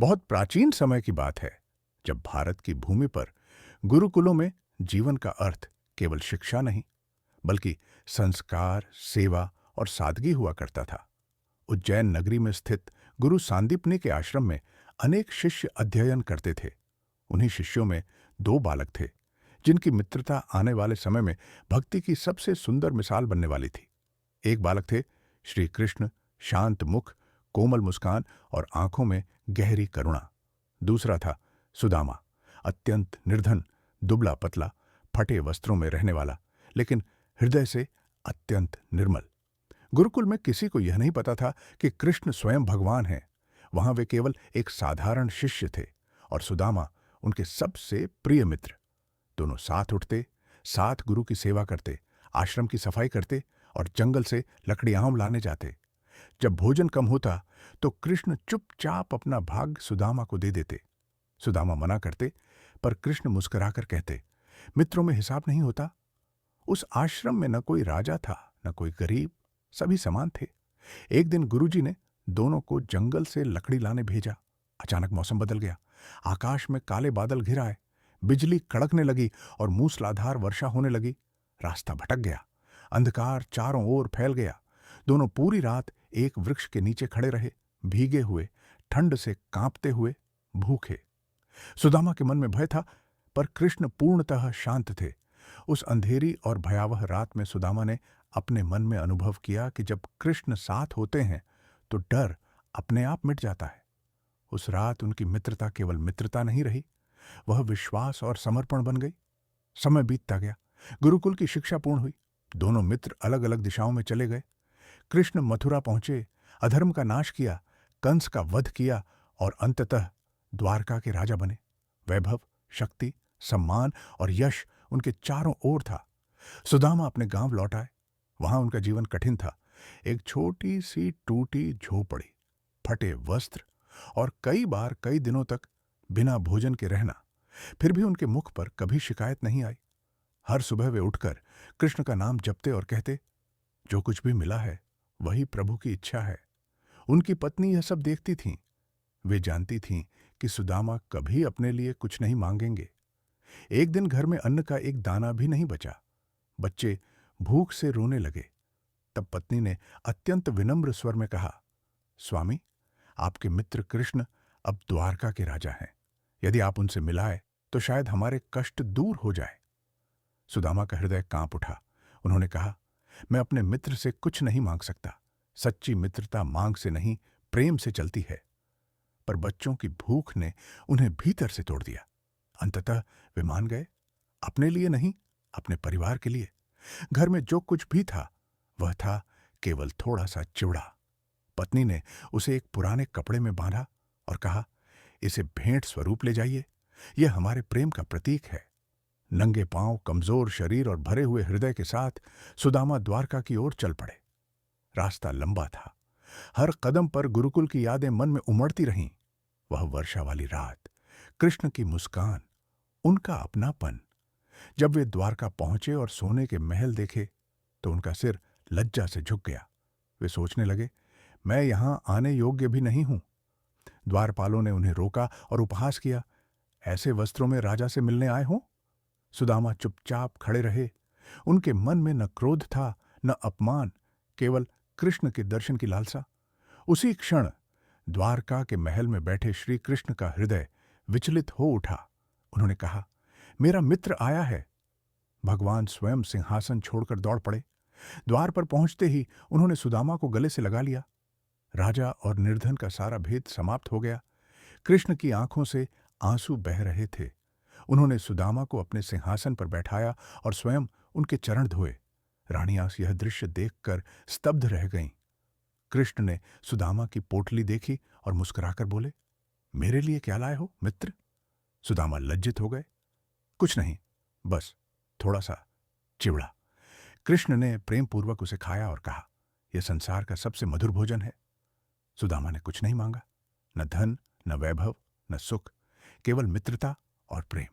बहुत प्राचीन समय की बात है, जब भारत की भूमि पर गुरुकुलों में जीवन का अर्थ केवल शिक्षा नहीं, बल्कि संस्कार, सेवा और सादगी हुआ करता था। उज्जैन नगरी में स्थित गुरु सांदीपनी के आश्रम में अनेक शिष्य अध्ययन करते थे। उन्हीं शिष्यों में दो बालक थे, जिनकी मित्रता आने वाले समय में भक्ति की सबसे सुंदर मिसाल बनने वाली थी। एक बालक थे श्री कृष्ण, शांत मुख, कोमल मुस्कान और आंखों में गहरी करुणा। दूसरा था सुदामा, अत्यंत निर्धन, दुबला पतला, फटे वस्त्रों में रहने वाला, लेकिन हृदय से अत्यंत निर्मल। गुरुकुल में किसी को यह नहीं पता था कि कृष्ण स्वयं भगवान हैं। वहां वे केवल एक साधारण शिष्य थे और सुदामा उनके सबसे प्रिय मित्र। दोनों साथ उठते, साथ गुरु की सेवा करते, आश्रम की सफाई करते और जंगल से लकड़ी आम लाने जाते। जब भोजन कम होता तो कृष्ण चुपचाप अपना भाग सुदामा को दे देते। सुदामा मना करते, पर कृष्ण मुस्कुराकर कहते, मित्रों में हिसाब नहीं होता। उस आश्रम में न कोई राजा था, न कोई गरीब, सभी समान थे। एक दिन गुरुजी ने दोनों को जंगल से लकड़ी लाने भेजा। अचानक मौसम बदल गया। आकाश में काले बादल घिर आए, बिजली कड़कने लगी और मूसलाधार वर्षा होने लगी। रास्ता भटक गया, अंधकार चारों ओर फैल गया। दोनों पूरी रात एक वृक्ष के नीचे खड़े रहे, भीगे हुए, ठंड से कांपते हुए, भूखे। सुदामा के मन में भय था, पर कृष्ण पूर्णतः शांत थे। उस अंधेरी और भयावह रात में सुदामा ने अपने मन में अनुभव किया कि जब कृष्ण साथ होते हैं तो डर अपने आप मिट जाता है। उस रात उनकी मित्रता केवल मित्रता नहीं रही, वह विश्वास और समर्पण बन गई। समय बीतता गया, गुरुकुल की शिक्षा पूर्ण हुई। दोनों मित्र अलग अलग दिशाओं में चले गए। कृष्ण मथुरा पहुंचे, अधर्म का नाश किया, कंस का वध किया और अंततः द्वारका के राजा बने। वैभव, शक्ति, सम्मान और यश उनके चारों ओर था। सुदामा अपने गांव लौट आए। वहां उनका जीवन कठिन था। एक छोटी सी टूटी झोपड़ी, फटे वस्त्र और कई बार कई दिनों तक बिना भोजन के रहना। फिर भी उनके मुख पर कभी शिकायत नहीं आई। हर सुबह वे उठकर कृष्ण का नाम जपते और कहते, जो कुछ भी मिला है वही प्रभु की इच्छा है। उनकी पत्नी यह सब देखती थीं। वे जानती थीं कि सुदामा कभी अपने लिए कुछ नहीं मांगेंगे। एक दिन घर में अन्न का एक दाना भी नहीं बचा। बच्चे भूख से रोने लगे। तब पत्नी ने अत्यंत विनम्र स्वर में कहा, स्वामी, आपके मित्र कृष्ण अब द्वारका के राजा हैं। यदि आप उनसे मिलाए तो शायद हमारे कष्ट दूर हो जाए। सुदामा का हृदय कांप उठा। उन्होंने कहा, मैं अपने मित्र से कुछ नहीं मांग सकता। सच्ची मित्रता मांग से नहीं, प्रेम से चलती है। पर बच्चों की भूख ने उन्हें भीतर से तोड़ दिया। अंततः वे मान गए, अपने लिए नहीं, अपने परिवार के लिए। घर में जो कुछ भी था वह था केवल थोड़ा सा चिवड़ा। पत्नी ने उसे एक पुराने कपड़े में बांधा और कहा, इसे भेंट स्वरूप ले जाइए, यह हमारे प्रेम का प्रतीक है। नंगे पांव, कमजोर शरीर और भरे हुए हृदय के साथ सुदामा द्वारका की ओर चल पड़े। रास्ता लंबा था। हर कदम पर गुरुकुल की यादें मन में उमड़ती रहीं। वह वर्षा वाली रात, कृष्ण की मुस्कान, उनका अपनापन। जब वे द्वारका पहुंचे और सोने के महल देखे तो उनका सिर लज्जा से झुक गया। वे सोचने लगे, मैं यहां आने योग्य भी नहीं हूं। द्वारपालों ने उन्हें रोका और उपहास किया, ऐसे वस्त्रों में राजा से मिलने आए हो? सुदामा चुपचाप खड़े रहे। उनके मन में न क्रोध था, न अपमान, केवल कृष्ण के दर्शन की लालसा। उसी क्षण द्वारका के महल में बैठे श्री कृष्ण का हृदय विचलित हो उठा। उन्होंने कहा, मेरा मित्र आया है। भगवान स्वयं सिंहासन छोड़कर दौड़ पड़े। द्वार पर पहुंचते ही उन्होंने सुदामा को गले से लगा लिया। राजा और निर्धन का सारा भेद समाप्त हो गया। कृष्ण की आंखों से आंसू बह रहे थे। उन्होंने सुदामा को अपने सिंहासन पर बैठाया और स्वयं उनके चरण धोए। रानियां यह दृश्य देखकर स्तब्ध रह गईं। कृष्ण ने सुदामा की पोटली देखी और मुस्कुराकर बोले, मेरे लिए क्या लाए हो मित्र? सुदामा लज्जित हो गए। कुछ नहीं, बस थोड़ा सा चिवड़ा। कृष्ण ने प्रेम पूर्वक उसे खाया और कहा, यह संसार का सबसे मधुर भोजन है। सुदामा ने कुछ नहीं मांगा, न धन, न वैभव, न सुख, केवल मित्रता और प्रेम।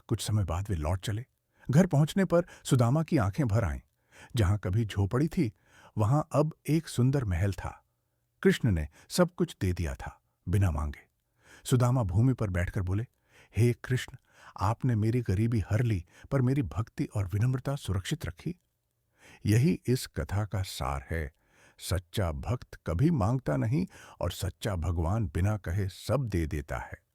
कुछ समय बाद वे लौट चले। घर पहुंचने पर सुदामा की आंखें भर आईं। जहां कभी झोपड़ी थी वहां अब एक सुंदर महल था। कृष्ण ने सब कुछ दे दिया था, बिना मांगे। सुदामा भूमि पर बैठकर बोले, हे कृष्ण, आपने मेरी गरीबी हर ली, पर मेरी भक्ति और विनम्रता सुरक्षित रखी। यही इस कथा का सार है। सच्चा भक्त कभी मांगता नहीं और सच्चा भगवान बिना कहे सब दे देता है।